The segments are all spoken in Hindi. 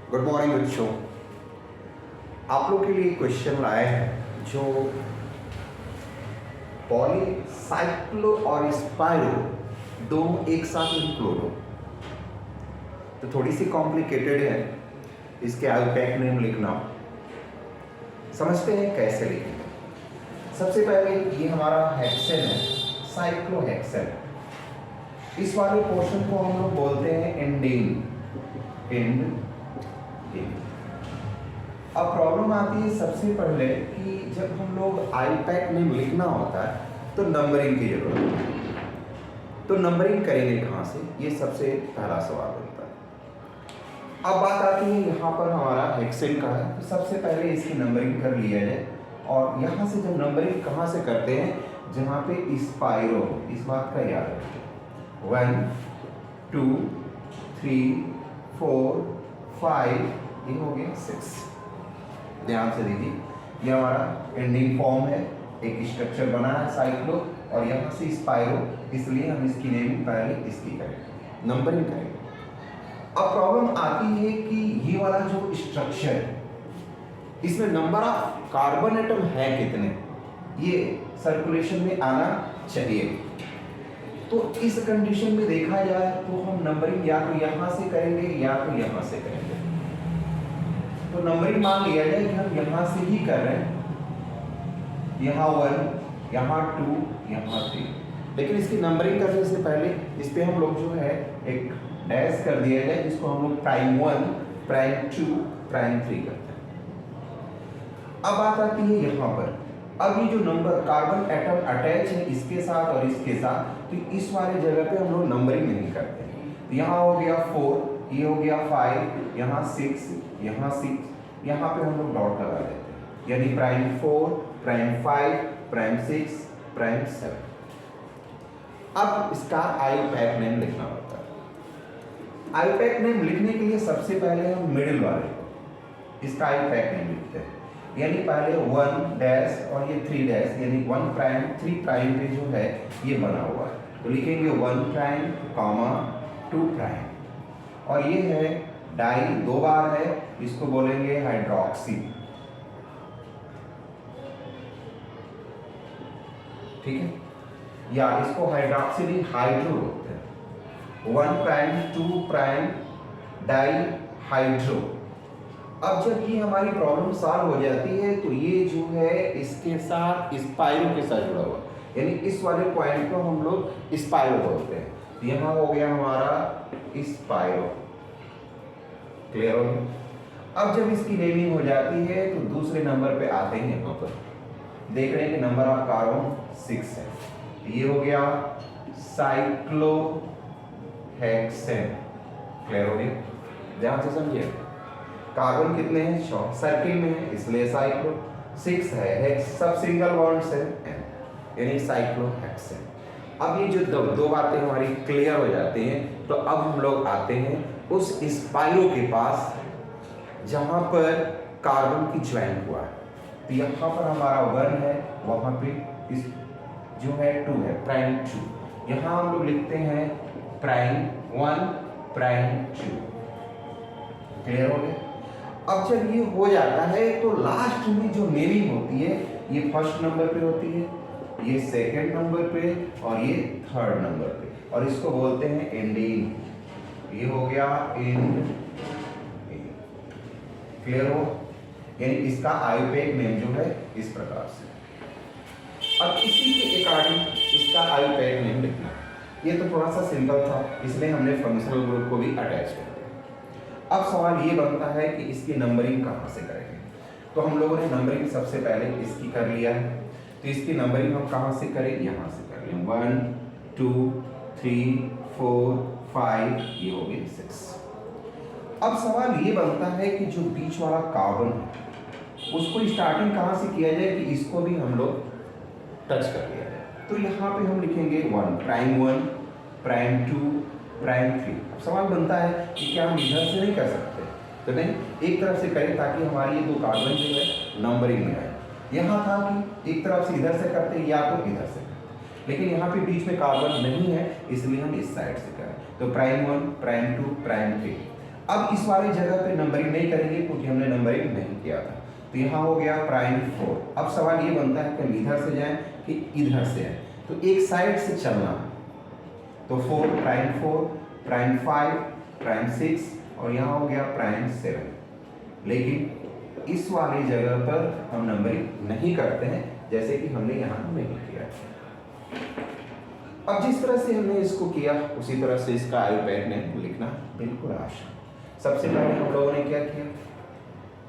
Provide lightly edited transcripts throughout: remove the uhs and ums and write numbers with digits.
गुड मॉर्निंग बच्चों। आप लोग के लिए क्वेश्चन लाए हैं जो पॉलीसाइक्लो और स्पाइरो दोनों एक साथ इंक्लूड हो, तो थोड़ी सी कॉम्प्लिकेटेड है। इसके आईयूपैक नेम लिखना, समझते हैं कैसे लिखेंगे। सबसे पहले ये हमारा हेक्सेन है, साइक्लोहेक्सेन। इस वाले पोर्शन को हम लोग बोलते हैं एंडीन। अब प्रॉब्लम आती है सबसे पहले कि जब हम लोग आईपैक नेम लिखना होता है तो नंबरिंग की जरूरत होती है। तो नंबरिंग करेंगे कहाँ से, ये सबसे पहला सवाल बनता है। अब बात आती है यहाँ पर हमारा हेक्सेन का है, तो सबसे पहले इसकी नंबरिंग कर लिया जाए। और यहाँ से जब नंबरिंग कहाँ से करते हैं, जहाँ पे स्पाइरो, इस बात का याद रखें। 1 2 3 4 5, ये हो गया 6। ध्यान से दीजिए, ये हमारा एंडिंग फॉर्म है, एक स्ट्रक्चर बना है साइक्लो, और यहाँ से स्पाइरो, इसलिए हम इसकी नेमिंग पहले इसकी करेंगे, नंबरिंग करेंगे। अब प्रॉब्लम आती है कि ये वाला जो स्ट्रक्चर है, इसमें नंबर ऑफ कार्बन एटम है कितने, ये सर्कुलेशन में आना चाहिए। तो इस कंडीशन में देखा जाए तो हम नंबरिंग या तो यहाँ से करेंगे या तो यहाँ से करेंगे। तो नंबरिंग मान लिया जाए कि हम यहाँ से ही कर रहे हैं, यहाँ 1, यहाँ 2, यहाँ 3। लेकिन इसकी नंबरिंग करने से पहले इस पे हम लोग जो है एक डैश कर दिया जाए, जिसको हम लोग प्राइम 1, प्राइम 2, प्राइम 3 करते हैं। अब बात आती है यहाँ पर, अब ये जो नंबर कार्बन एटम अटैच है इसके साथ और इसके साथ, तो इस वाले जगह पे हम लोग नंबरिंग नहीं करते। तो यहाँ हो गया 4, ये हो गया 5, यहाँ 6, यहाँ 6, यहाँ पे हम लोग डॉट लगा देते हैं, यानी प्राइम 4, प्राइम 5, प्राइम 6, प्राइम 7। अब इसका आईयूपैक नेम लिखना होता है। आईयूपैक नेम लिखने के लिए सबसे पहले हम मिडिल वाले इसका आईयूपैक नेम लिखते हैं, यानी पहले 1 डैश और ये 3 डैश, यानी 1 प्राइम 3 प्राइम पे जो है ये बना हुआ है, तो लिखेंगे 1 प्राइम कॉमा 2 प्राइम। और ये है डाई, 2 बार है, इसको बोलेंगे हाइड्रोक्सी। ठीक है, या इसको हाइड्रोक्सिल हाइड्रो बोलते हैं। 1 प्राइम 2 प्राइम डाई हाइड्रो। अब जब ये हमारी प्रॉब्लम सॉल्व हो जाती है तो ये जो है इसके साथ स्पाइरो के साथ जुड़ा हुआ, यानी इस वाले पॉइंट को हम लोग स्पाइरो बोलते हैं। तो यहाँ हो गया हमारा स्पाइरो। क्लियर हो गया। अब जब इसकी नेमिंग हो जाती है तो दूसरे नंबर पे आते हैं, यहाँ पर देख रहे हैं कि नंबर ऑफ कार्बन 6 है, ये हो गया साइक्लोहेक्सेन। क्लियर हो गया, ध्यान से समझिए। कार्बन कितने हैं, सर्किल में है, इसलिए साइक्लो 6 है, सब सिंगल बॉन्ड्स है, यानी साइक्लोहेक्सेन। अब ये जो दो बातें हमारी क्लियर हो जाती हैं, तो अब हम लोग आते हैं उस स्पाइरो के पास जहां पर कार्बन की ज्वाइन हुआ है। तो यहाँ पर हमारा 1 है, वहां पे इस जो है 2 है, प्राइम 2। यहाँ हम लोग लिखते हैं प्राइम 1, प्राइम 2। क्लियर हो गया। अब जब ये हो जाता है तो लास्ट में जो नेमिंग होती है, ये फर्स्ट नंबर पे होती है, ये सेकंड नंबर पे, और ये थर्ड नंबर पे, और इसको बोलते हैं एंडीन। ये हो गया एंड। क्लियर हो, यानी इसका आईयूपैक नेम जो है इस प्रकार से। अब इसी के अकॉर्डिंग इसका आईयूपैक नेम लिखना। ये तो थोड़ा सा सिंपल था, इसलिए हमने फंक्शनल ग्रुप को भी अटैच कर दिया। अब सवाल ये बनता है कि इसकी नंबरिंग कहाँ से करेंगे। तो हम लोगों ने नंबरिंग सबसे पहले इसकी कर लिया है, तो इसकी नंबरिंग हम कहाँ से करें, यहाँ से कर लें। 1 2 3 4 5, ये हो गए 6। अब सवाल ये बनता है कि जो बीच वाला कार्बन है उसको स्टार्टिंग कहाँ से किया जाए कि इसको भी हम लोग टच कर लिया जाए। तो यहाँ पे हम लिखेंगे 1 प्राइम 1, प्राइम 2, प्राइम 3। अब सवाल बनता है कि क्या हम इधर से नहीं कर सकते, तो नहीं, एक तरफ से करें ताकि हमारी ये 2 कार्बन जो है नंबरिंग में आए। यहाँ था कि एक तरफ से इधर से करते या तो इधर से करते, लेकिन यहाँ पे बीच में कार्बन नहीं है, इसलिए हम इस साइड से करें। तो प्राइम 1, प्राइम 2, प्राइम 3। अब इस वाली जगह पे नंबरिंग नहीं करेंगे क्योंकि हमने नंबरिंग नहीं किया था। तो यहाँ हो गया प्राइम 4। अब सवाल ये बनता है कि हम इधर से जाएं कि इधर से आए, तो एक साइड से चलना है। तो 4 प्राइम 4 प्राइम 5 प्राइम 6 और यहाँ हो गया प्राइम 7। लेकिन इस वाली जगह पर हम नंबरिंग नहीं करते हैं, जैसे कि हमने यहाँ नहीं किया। अब जिस तरह से हमने इसको किया उसी तरह से इसका आईयूपैड नेम लिखना बिल्कुल आसान। सबसे पहले हम लोगों ने क्या किया,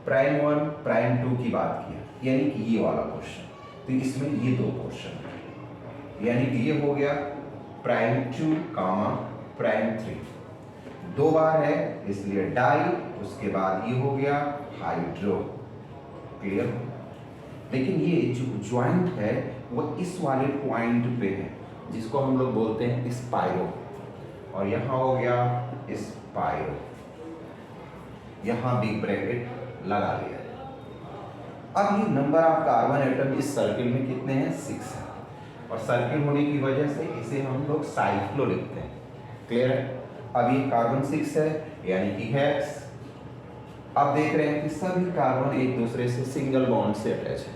प्राइम 1 प्राइम 2 की बात किया, यानी कि ये वाला क्वेश्चन। तो इसमें ये दो क्वेश्चन है, यानी कि ये हो गया प्राइम 2 कामा प्राइम 3, दो बार है इसलिए डाई, उसके बाद ये हो गया हाइड्रो। क्लियर? लेकिन ये जो ज्वाइंट है वो इस वाले पॉइंट पे है जिसको हम लोग बोलते हैं स्पाइरो, और यहाँ हो गया स्पाइरो। यहाँ बिग ब्रैकेट लगा लिया। अब ये नंबर ऑफ कार्बन एटम इस सर्किल में कितने हैं, 6 है, और सर्किल होने की वजह से इसे हम लोग साइक्लो लिखते हैं। क्लियर है? अब ये कार्बन 6 है यानी कि हेक्स। अब देख रहे हैं कि सभी कार्बन एक दूसरे से सिंगल बॉन्ड से अटैच है,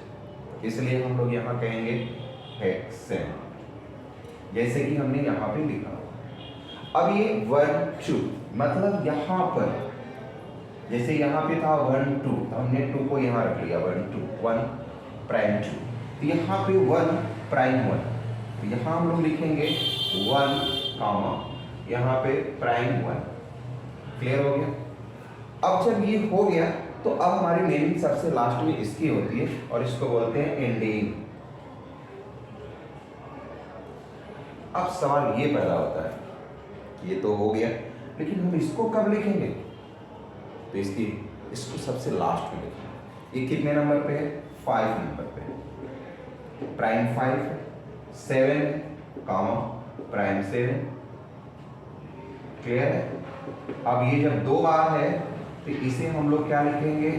इसलिए हम लोग यहाँ कहेंगे हेक्सेन, जैसे कि हमने यहाँ पे लिखा। अब ये 1 2 मतलब यहाँ पर जैसे यहाँ पे था 1 2, तो हमने 2 को यहाँ रख लिया, 1 2 1 प्राइम 2। तो यहाँ पे 1 प्राइम 1, तो यहाँ हम लोग लिखेंगे 1 कामा यहाँ पे प्राइम 1। क्लियर हो गया? अब जब ये हो गया तो अब हमारी नेमिंग सबसे लास्ट में इसकी होती है और इसको बोलते हैं एंडिंग। अब सवाल ये पैदा होता है, ये तो हो गया, लेकिन हम इसको कब लिखेंगे? तो इसको सबसे लास्ट में लिखेंगे। ये कितने नंबर पे है? 5 नंबर पे। प्राइम 5 7 कामा प्राइम 7। क्लियर है? अब ये जब दो बार है तो इसे हम लोग क्या लिखेंगे,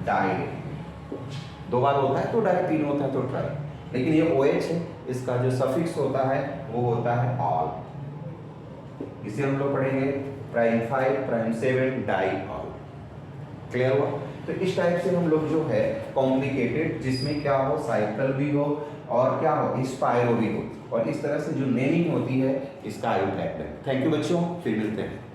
डाई। दो बार होता है तो डाई, तीन होता है तो ट्राई, लेकिन ये OH है, इसका जो सफिक्स होता है वो होता है ऑल। इसे हम लोग पढ़ेंगे prime 5 prime 7 die all. Clear हुआ? तो इस टाइप से हम लोग जो है कॉम्प्लिकेटेड, जिसमें क्या हो, साइकिल भी हो और क्या हो, स्पाइरो भी हो, और इस तरह से जो नेमिंग होती है इसका आईयूपैड है। थैंक यू बच्चों, फिर मिलते हैं।